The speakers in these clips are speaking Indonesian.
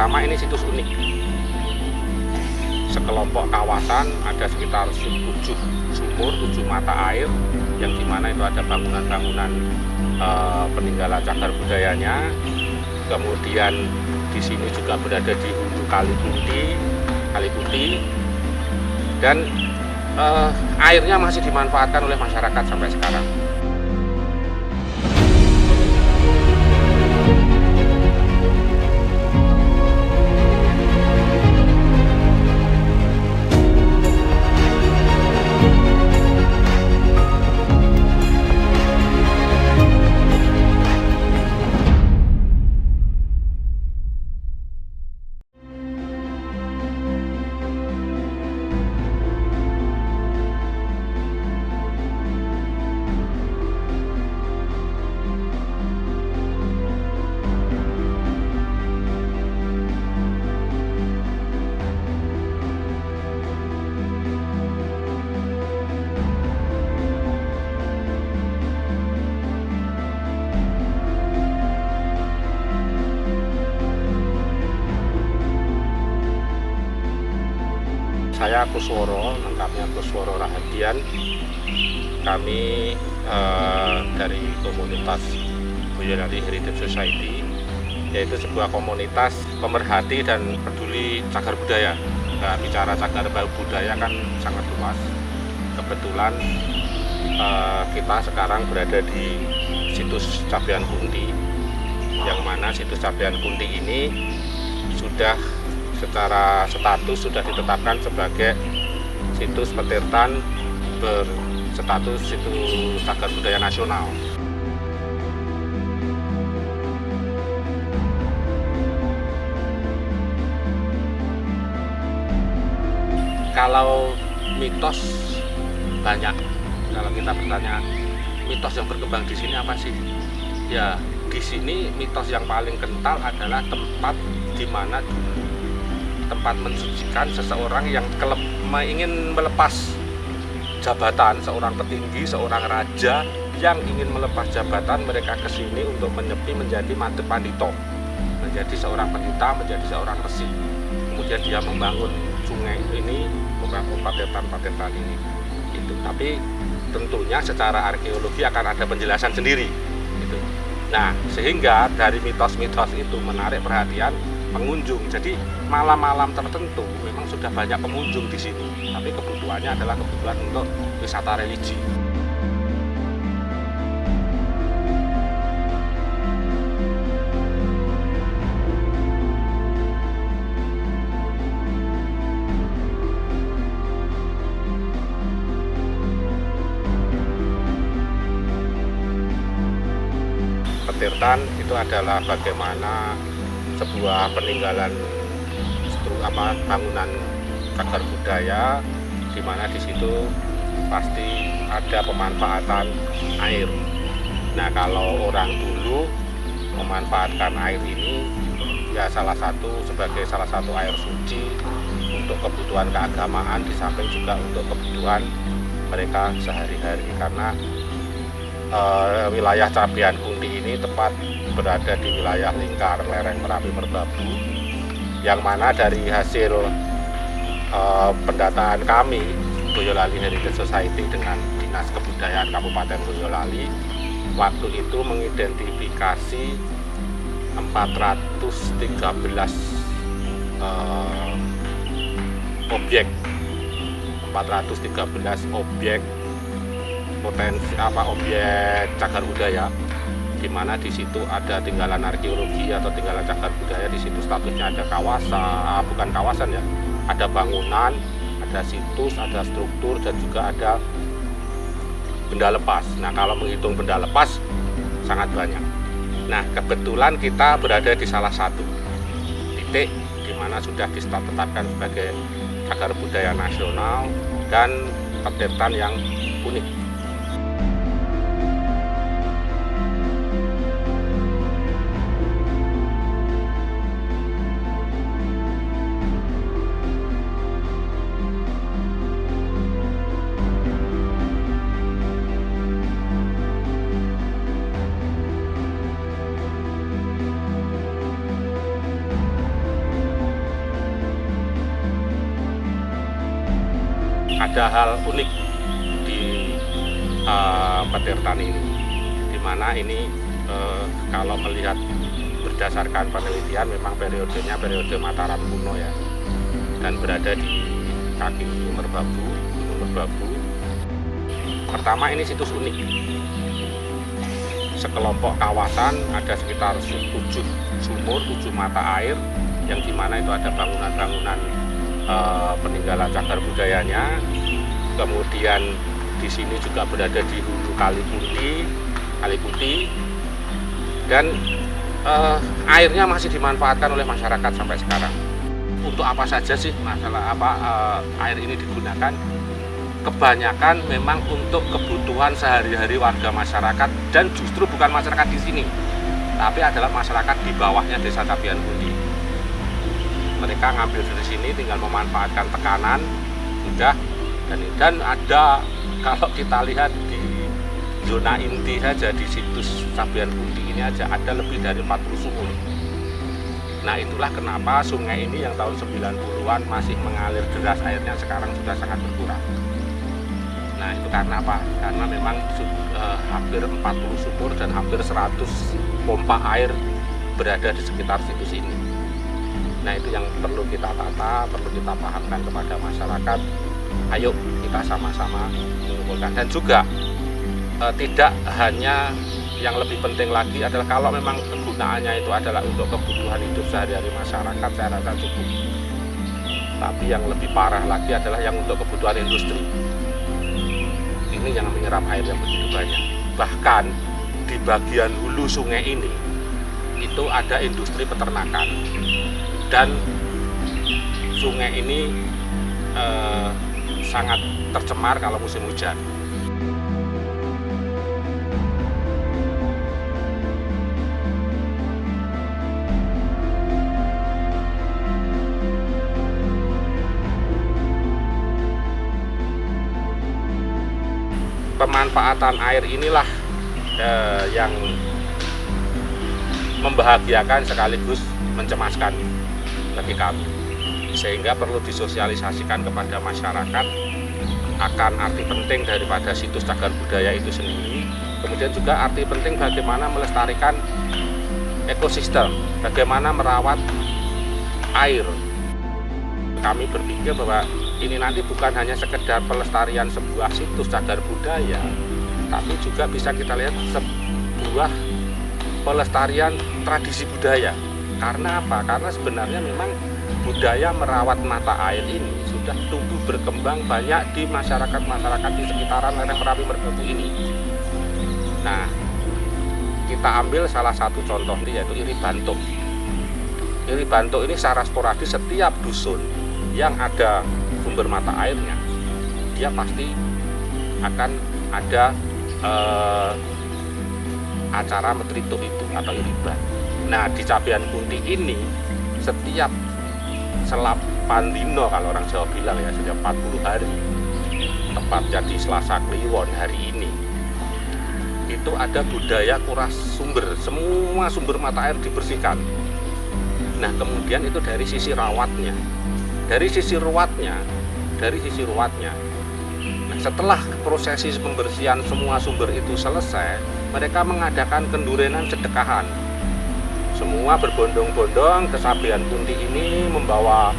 pertama ini situs unik. Sekelompok kawasan ada sekitar 7 sumur, 7 mata air yang dimana itu ada bangunan-bangunan peninggalan cagar budayanya. Kemudian di sini juga berada di hulu Kali Putih, dan airnya masih dimanfaatkan oleh masyarakat sampai sekarang. Saya Kusworo, lengkapnya Kusworo Rahadian. Kami dari komunitas Boyolali Heritage Society, yaitu sebuah komunitas pemerhati dan peduli cagar budaya. Nah, bicara cagar budaya kan sangat luas. Kebetulan kita sekarang berada di situs Cabean Kunti, yang mana situs Cabean Kunti ini sudah secara status sudah ditetapkan sebagai situs petirtan berstatus situs cagar budaya nasional. Kalau mitos banyak, kalau kita bertanya mitos yang berkembang di sini apa sih? Ya, di sini mitos yang paling kental adalah tempat di mana tempat mensucikan seseorang yang ingin melepas jabatan, seorang petinggi, seorang raja yang ingin melepas jabatan. Mereka ke sini untuk menyepi menjadi Mate Pandito, menjadi seorang pendeta, menjadi seorang resi. Kemudian dia membangun sungai ini, membangun padetan ini. Itu. Tapi tentunya secara arkeologi akan ada penjelasan sendiri. Gitu. Nah, sehingga dari mitos-mitos itu menarik perhatian pengunjung. Jadi malam-malam tertentu memang sudah banyak pengunjung di sini, tapi kebutuhannya adalah kebutuhan untuk wisata religi. Petirtan itu adalah bagaimana sebuah peninggalan bangunan cagar budaya, di mana di situ pasti ada pemanfaatan air. Nah, kalau orang dulu memanfaatkan air ini ya sebagai salah satu air suci untuk kebutuhan keagamaan, di samping juga untuk kebutuhan mereka sehari-hari, karena wilayah Cabean Kunti ini tepat berada di wilayah lingkar lereng Merapi Merbabu, yang mana dari hasil pendataan kami Boyolali Heritage Society dengan Dinas Kebudayaan Kabupaten Boyolali, waktu itu mengidentifikasi 413 objek 413 objek objek cagar budaya, di mana di situ ada tinggalan arkeologi atau tinggalan cagar budaya. Di situ statusnya ada bukan kawasan ya, ada bangunan, ada situs, ada struktur, dan juga ada benda lepas. Nah, kalau menghitung benda lepas sangat banyak. Nah, kebetulan kita berada di salah satu titik di mana sudah ditetapkan sebagai cagar budaya nasional dan petirtan yang unik. ada hal unik di petir tani ini, di mana ini kalau melihat berdasarkan penelitian memang periodenya periode Mataram kuno ya, dan berada di kaki Merbabu, Gunung Merbabu. Pertama, ini situs unik. Sekelompok kawasan ada sekitar 7 sumur, 7 mata air, yang dimana itu ada bangunan-bangunan peninggalan cagar budayanya. Kemudian di sini juga berada di hulu Kali Putih, dan airnya masih dimanfaatkan oleh masyarakat sampai sekarang. Untuk apa saja sih masalah air ini digunakan? Kebanyakan memang untuk kebutuhan sehari-hari warga masyarakat, dan justru bukan masyarakat di sini, tapi adalah masyarakat di bawahnya Desa Cabian Pundi. Mereka ngambil dari sini, tinggal memanfaatkan tekanan, udah. Dan ada, kalau kita lihat di zona inti saja di situs Cabian Pundi ini aja ada lebih dari 40 sumur. Nah, itulah kenapa sungai ini yang tahun 90-an masih mengalir deras, airnya sekarang sudah sangat berkurang. Nah, itu karena apa? Karena memang hampir 40 sumur dan hampir 100 pompa air berada di sekitar situs ini. Nah, itu yang perlu kita tata, perlu kita pahamkan kepada masyarakat. Ayo kita sama-sama mengumpulkan. Dan juga tidak hanya, yang lebih penting lagi adalah kalau memang kegunaannya itu adalah untuk kebutuhan hidup sehari-hari masyarakat, saya rasa cukup. Tapi yang lebih parah lagi adalah yang untuk kebutuhan industri. Ini yang menyerap air yang begitu banyak. Bahkan di bagian hulu sungai ini itu ada industri peternakan, dan sungai ini sangat tercemar kalau musim hujan. Pemanfaatan air inilah yang membahagiakan sekaligus mencemaskan bagi kami, sehingga perlu disosialisasikan kepada masyarakat akan arti penting daripada situs cagar budaya itu sendiri. Kemudian juga arti penting bagaimana melestarikan ekosistem, bagaimana merawat air. Kami berpikir bahwa ini nanti bukan hanya sekedar pelestarian sebuah situs cagar budaya, tapi juga bisa kita lihat sebuah pelestarian tradisi budaya. Karena apa? Karena sebenarnya memang budaya merawat mata air ini sudah tumbuh berkembang banyak di masyarakat-masyarakat di sekitaran lereng Merapi Merbabu ini. Nah, kita ambil salah satu contoh yaitu Iri Bantuk. Iri Bantuk ini secara sporadis setiap dusun yang ada sumber mata airnya, dia pasti akan ada acara metrituk itu atau iriban. Nah, di Cabian Pundi ini setiap selapan dino, kalau orang Jawa bilang ya, setiap 40 hari, tepatnya di Selasa Kliwon hari ini, itu ada budaya kuras sumber, semua sumber mata air dibersihkan. Nah, kemudian itu dari sisi rawatnya. Dari sisi ruwatnya, nah, setelah prosesi pembersihan semua sumber itu selesai, mereka mengadakan kendurenan sedekahan. Semua berbondong-bondong ke Cabian Pundi ini membawa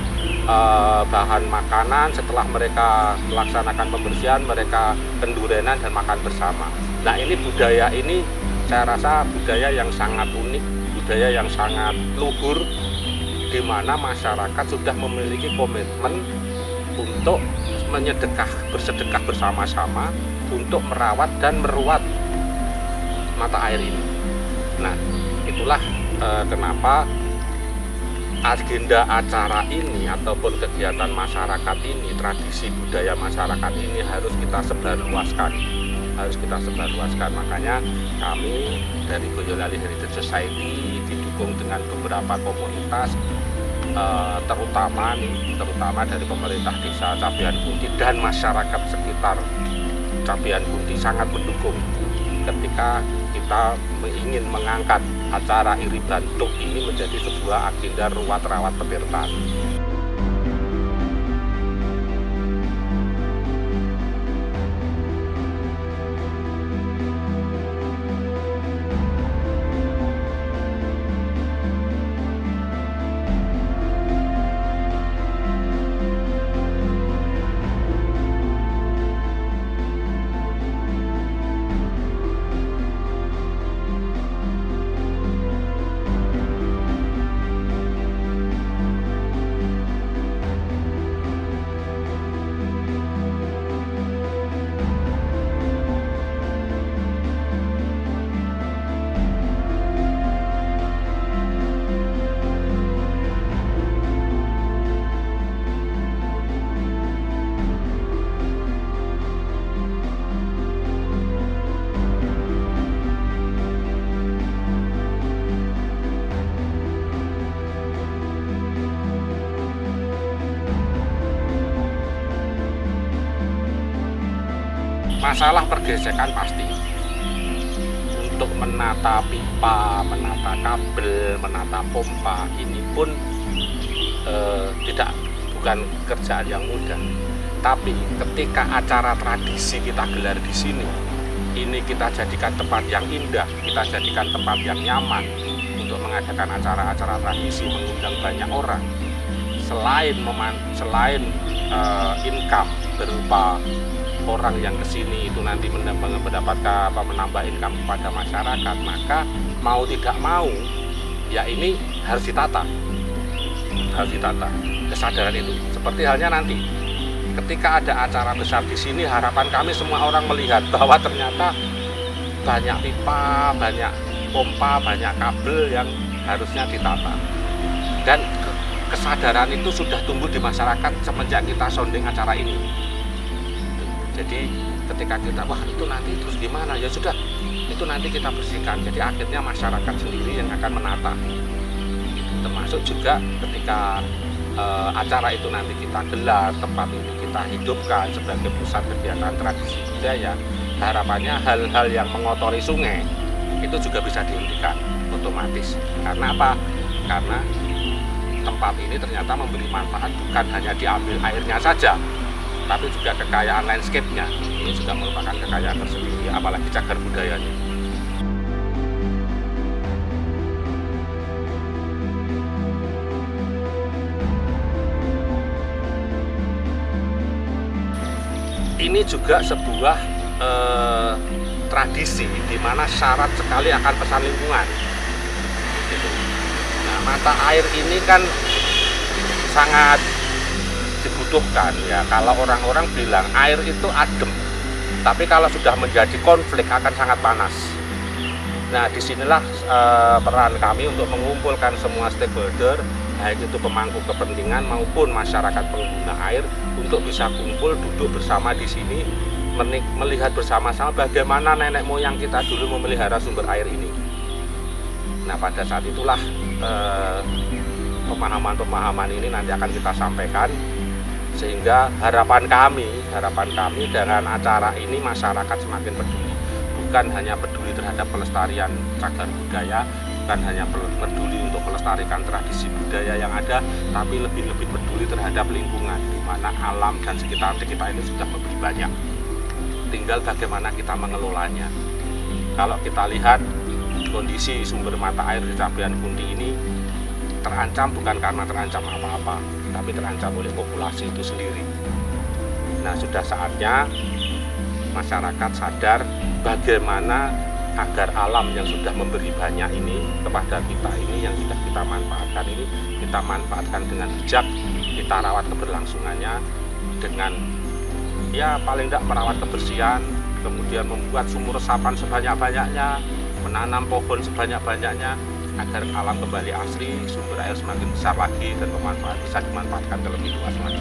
bahan makanan. Setelah mereka melaksanakan pembersihan, mereka kendurenan dan makan bersama. Nah, ini budaya ini saya rasa budaya yang sangat unik, budaya yang sangat luhur, di mana masyarakat sudah memiliki komitmen untuk bersedekah bersama-sama untuk merawat dan meruat mata air ini. Nah, itulah kenapa agenda acara ini ataupun kegiatan masyarakat ini, tradisi budaya masyarakat ini harus kita sebarluaskan. Makanya kami dari Boyolali Heritage Society didukung dengan beberapa komunitas, terutama dari pemerintah desa Cabian Pundi dan masyarakat sekitar Cabian Pundi sangat mendukung ketika kita ingin mengangkat acara Iri Bantuk ini menjadi sebuah agenda ruat rawat petir tani. masalah pergesekan pasti. Untuk menata pipa, menata kabel, menata pompa, ini pun bukan kerjaan yang mudah. Tapi ketika acara tradisi kita gelar di sini, ini kita jadikan tempat yang indah, kita jadikan tempat yang nyaman untuk mengadakan acara-acara tradisi, mengundang banyak orang. Selain income berupa orang yang kesini itu nanti mendapatkan menambah income kepada masyarakat, maka mau tidak mau ya ini harus ditata kesadaran itu. Seperti halnya nanti ketika ada acara besar di sini, harapan kami semua orang melihat bahwa ternyata banyak pipa, banyak pompa, banyak kabel yang harusnya ditata. Dan kesadaran itu sudah tumbuh di masyarakat semenjak kita sounding acara ini. Jadi ketika kita, wah itu nanti terus gimana, ya sudah itu nanti kita bersihkan. Jadi akhirnya masyarakat sendiri yang akan menata. Termasuk juga ketika acara itu nanti kita gelar, tempat ini kita hidupkan sebagai pusat kegiatan tradisi budaya, harapannya hal-hal yang mengotori sungai itu juga bisa dihentikan otomatis. Karena apa? Karena tempat ini ternyata memberi manfaat, bukan hanya diambil airnya saja, tapi juga kekayaan landscape-nya. Ini juga merupakan kekayaan tersendiri, apalagi cagar budayanya. Ini juga sebuah tradisi di mana syarat sekali akan pesan lingkungan. Gitu. Nah, mata air ini kan sangat dibutuhkan ya. Kalau orang-orang bilang air itu adem, tapi kalau sudah menjadi konflik akan sangat panas. Nah, disinilah peran kami untuk mengumpulkan semua stakeholder, baik itu pemangku kepentingan maupun masyarakat pengguna air, untuk bisa kumpul duduk bersama di sini, melihat bersama-sama bagaimana nenek moyang kita dulu memelihara sumber air ini. Nah, pada saat itulah pemahaman-pemahaman ini nanti akan kita sampaikan, sehingga harapan kami dengan acara ini masyarakat semakin peduli, bukan hanya peduli terhadap pelestarian cagar budaya, bukan hanya peduli untuk melestarikan tradisi budaya yang ada, tapi lebih peduli terhadap lingkungan, di mana alam dan sekitar kita ini sudah lebih banyak. Tinggal bagaimana kita mengelolanya. Kalau kita lihat kondisi sumber mata air di Cabean Kunti ini terancam, bukan karena terancam apa-apa, tapi terancam oleh populasi itu sendiri. Nah, sudah saatnya masyarakat sadar bagaimana agar alam yang sudah memberi banyak ini kepada kita ini, yang sudah kita manfaatkan ini, kita manfaatkan dengan bijak, kita rawat keberlangsungannya dengan ya paling tidak merawat kebersihan, kemudian membuat sumur resapan sebanyak-banyaknya, menanam pohon sebanyak-banyaknya, agar alam kembali asri, sumber air semakin besar lagi, dan bisa dimanfaatkan ke lebih luas lagi.